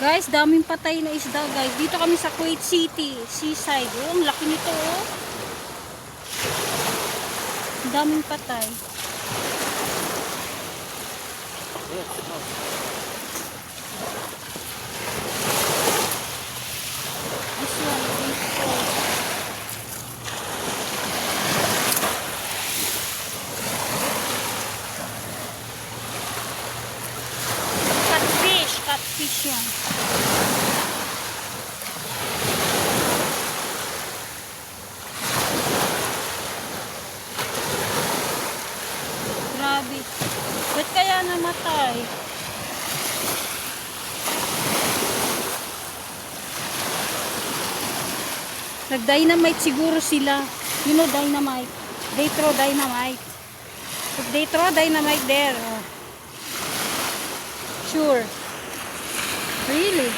Guys, daming patay na isda, guys. Dito kami sa Kuwait City, seaside. Oh, ang laki nito, oh. Daming patay. This one, dito. Catfish yan. Grabe. Ba't kaya namatay? Nag-dynamite siguro sila. You know dynamite. They throw dynamite. If they throw dynamite there. Oh. Sure. Really?